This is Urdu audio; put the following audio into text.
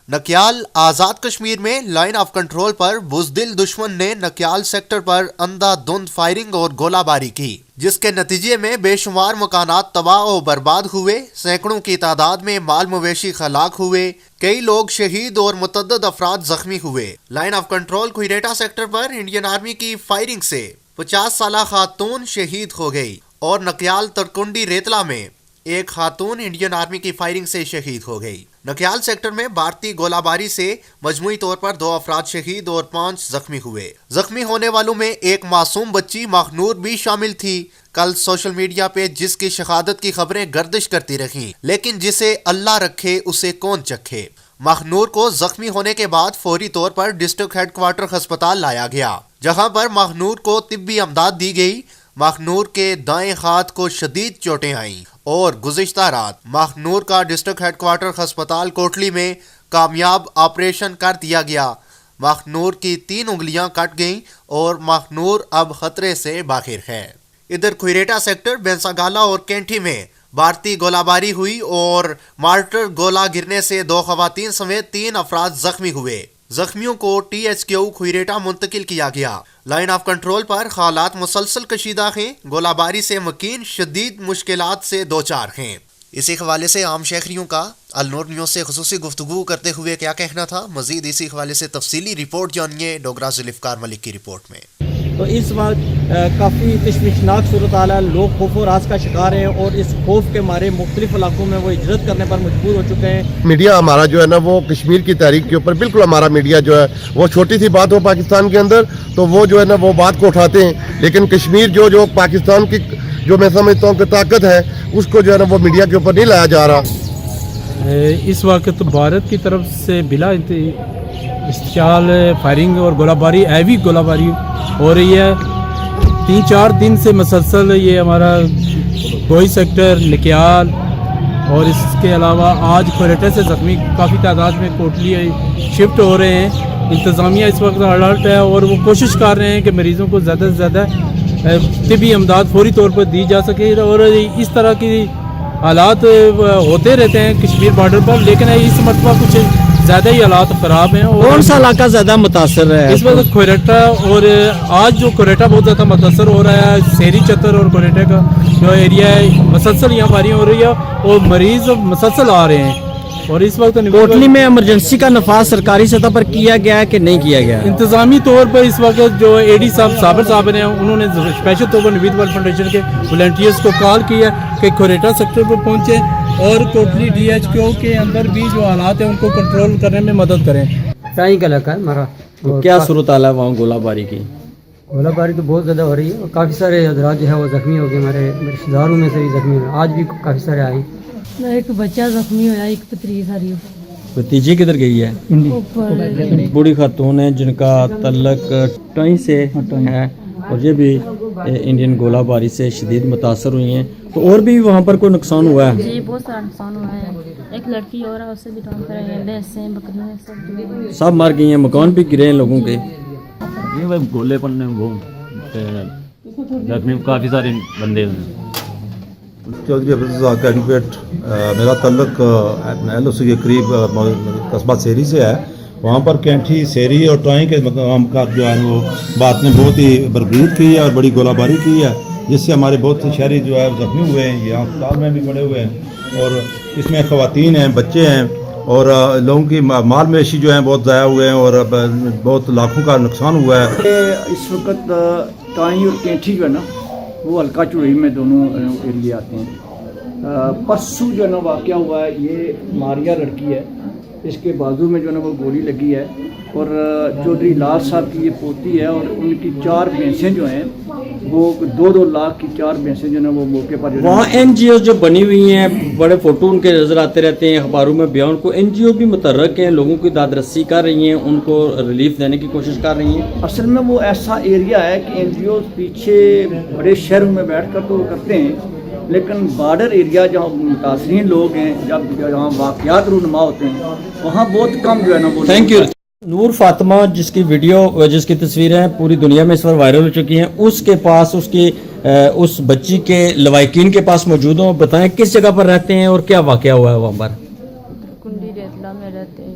نکیال آزاد کشمیر میں لائن آف کنٹرول پر بزدل دشمن نے نکیال سیکٹر پر اندھا دھند فائرنگ اور گولہ باری کی، جس کے نتیجے میں بے شمار مکانات تباہ و برباد ہوئے، سینکڑوں کی تعداد میں مال مویشی ہلاک ہوئے، کئی لوگ شہید اور متعدد افراد زخمی ہوئے۔ لائن آف کنٹرول کوئریٹا سیکٹر پر انڈین آرمی کی فائرنگ سے 50 سالہ خاتون شہید ہو گئی اور نکیال ترکنڈی ریتلا میں ایک خاتون انڈین آرمی کی فائرنگ سے شہید ہو گئی۔ نکیال سیکٹر میں بھارتی گولہ باری سے مجموعی طور پر 2 افراد شہید اور 5 زخمی ہوئے۔ زخمی ہونے والوں میں ایک معصوم بچی ماخنور بھی شامل تھی۔ کل سوشل میڈیا پہ جس کی شہادت کی خبریں گردش کرتی رہیں، لیکن جسے اللہ رکھے اسے کون چکھے۔ ماخنور کو زخمی ہونے کے بعد فوری طور پر ڈسٹرکٹ ہیڈ کوارٹر ہسپتال لایا گیا، جہاں پر ماخنور کو طبی امداد دی گئی۔ ماخنور کے دائیں ہاتھ کو شدید چوٹیں آئیں اور گزشتہ رات ماخنور کا ڈسٹرکٹ ہیڈ کوارٹر ہسپتال کوٹلی میں کامیاب آپریشن کر دیا گیا۔ ماخنور کی 3 انگلیاں کٹ گئیں اور ماخنور اب خطرے سے باہر ہے۔ ادھر کوئریٹا سیکٹر بینساگالا اور کینٹھی میں بھارتی گولہ باری ہوئی اور مارٹر گولہ گرنے سے 2 خواتین سمیت 3 افراد زخمی ہوئے۔ زخمیوں کو THQ کوئریٹا منتقل کیا گیا۔ لائن آف کنٹرول پر حالات مسلسل کشیدہ ہیں، گولہ باری سے مکین شدید مشکلات سے دوچار ہیں۔ اسی حوالے سے عام شہریوں کا النور نیوز سے خصوصی گفتگو کرتے ہوئے کیا کہنا تھا، مزید اسی حوالے سے تفصیلی رپورٹ جانیے ڈوگرا ذوالفقار ملک کی رپورٹ میں۔ تو اس وقت کافی تشویشناک صورتحال ہے، لوگ خوف و راز کا شکار ہیں اور اس خوف کے مارے مختلف علاقوں میں وہ ہجرت کرنے پر مجبور ہو چکے ہیں۔ میڈیا ہمارا جو ہے نا وہ کشمیر کی تحریک کے اوپر بالکل ہمارا میڈیا جو ہے وہ چھوٹی سی بات ہو پاکستان کے اندر تو وہ جو ہے نا وہ بات کو اٹھاتے ہیں، لیکن کشمیر جو پاکستان کی جو میں سمجھتا ہوں کہ طاقت ہے اس کو جو ہے نا وہ میڈیا کے اوپر نہیں لایا جا رہا۔ اس وقت بھارت کی طرف سے بلا استعجال فائرنگ اور گولہ باری، ہیوی گولہ باری ہو رہی ہے۔ 3-4 دن سے مسلسل یہ ہمارا گوئی سیکٹر، نکیال اور اس کے علاوہ آج کوئریٹا سے زخمی کافی تعداد میں کوٹلی شفٹ ہو رہے ہیں۔ انتظامیہ اس وقت الرٹ ہے اور وہ کوشش کر رہے ہیں کہ مریضوں کو زیادہ سے زیادہ طبی امداد فوری طور پر دی جا سکے، اور اس طرح کی حالات ہوتے رہتے ہیں کشمیر بارڈر پر، لیکن اس مرتبہ کچھ زیادہ ہی حالات خراب ہیں۔ کون سا علاقہ زیادہ متاثر ہے اس وقت کوئریٹا، اور آج جو کوئریٹا بہت زیادہ متاثر ہو رہا ہے، سیری چتر اور کوئریٹا کا جو ایریا ہے مسلسل یہاں باری ہو رہی ہے اور مریض مسلسل آ رہے ہیں۔ اور اس وقت کوٹلی میں ایمرجنسی کا نفاذ سرکاری سطح پر کیا گیا ہے کہ نہیں کیا گیا؟ انتظامی طور پر اس وقت جو AD صاحب صابر صاحب نے انہوں نے اسپیشل طور پر نوید ورلڈ فاؤنڈیشن کے والنٹیئرز کو کال کیا کہ کوئریٹا سیکٹر پر پہنچے اور کوٹلی DHQ کے اندر بھی جو حالات ہیں ان کو کنٹرول کرنے میں مدد کریں۔ ٹائی کا علاقہ ہے ہمارا۔ کیا صورتحال ہے وہاں گولہ باری کی؟ گولہ باری تو بہت زیادہ ہو رہی ہے اور کافی سارے حضرات جو ہے وہ زخمی ہو گئے، ہمارے رشتہ داروں میں سے بھی زخمی ہوئے، آج بھی کافی سارے آئی۔ ایک بچہ زخمی ہوا، ایک پتری ساری بھتیجی کدھر گئی ہے؟ اوپر بوڑھی خاتون ہیں جن کا تعلق ٹائی سے ہے اور یہ بھی انڈین گولہ باری سے شدید متاثر ہوئی ہیں، تو اور بھی وہاں پر کوئی نقصان ہوا ہے؟ جی بہت سارا نقصان ہوا ہے، ایک لڑکی اور ہے، اس سے بھی ٹام کرے ہیں، بھینسیں بکریاں سب مر گئی ہیں، مکان بھی گرے ہیں لوگوں کے۔ یہ گولے پڑنے وہ زخمی کافی سارے بندے ہیں۔ چودھری عبدالرزاق ایڈوکیٹ، میرا تعلق LOC کے قریب قصبہ سیری سے ہے۔ وہاں پر کینٹھی، سیری اور ٹوئیں کے مقامات جو ہیں وہ بات نے بہت ہی بربریت کی ہے اور بڑی گولہ باری کی ہے، جس سے ہمارے بہت سے شہری جو ہے زخمی ہوئے ہیں، یہاں اسپتال میں بھی پڑے ہوئے ہیں، اور اس میں خواتین ہیں، بچے ہیں اور لوگوں کی مال مویشی جو ہیں بہت ضائع ہوئے ہیں اور بہت لاکھوں کا نقصان ہوا ہے۔ اس وقت ٹائیں اور کینٹھی جو ہے نا وہ ہلکا چوڑی میں دونوں ایریے آتے ہیں۔ پرسوں جو ہے نا واقعہ ہوا ہے، یہ ماریا لڑکی ہے، اس کے بازو میں جو ہے نا وہ گولی لگی ہے، اور چودھری لال صاحب کی یہ پوتی ہے اور ان کی 4 بھینسیں جو ہیں وہ 2-2 لاکھ کی 4 بھینسیں جو ہے نا وہ موقع پر وہاں NGO جو بنی ہوئی ہیں، بڑے فوٹو ان کے نظر آتے رہتے ہیں اخباروں میں بیان کو، NGO بھی متحرک ہیں، لوگوں کی داد رسی کر رہی ہیں، ان کو ریلیف دینے کی کوشش کر رہی ہیں۔ اصل میں وہ ایسا ایریا ہے کہ NGO پیچھے بڑے شہروں میں بیٹھ کر تو کرتے ہیں، لیکن بارڈر ایریا جہاں متاثرین لوگ ہیں، جہاں واقعات رونما ہوتے ہیں، وہاں بہت کم جو ہے نا وہ۔ Thank you. نور فاطمہ جس کی ویڈیو، جس کی تصویریں پوری دنیا میں اس وقت وائرل ہو چکی ہیں، اس کے پاس اس بچی کے لوائقین کے پاس موجود ہوں، بتائیں کس جگہ پر رہتے ہیں اور کیا واقعہ ہوا ہے وہاں پر؟ کنڈی ریتلا میں رہتے ہیں۔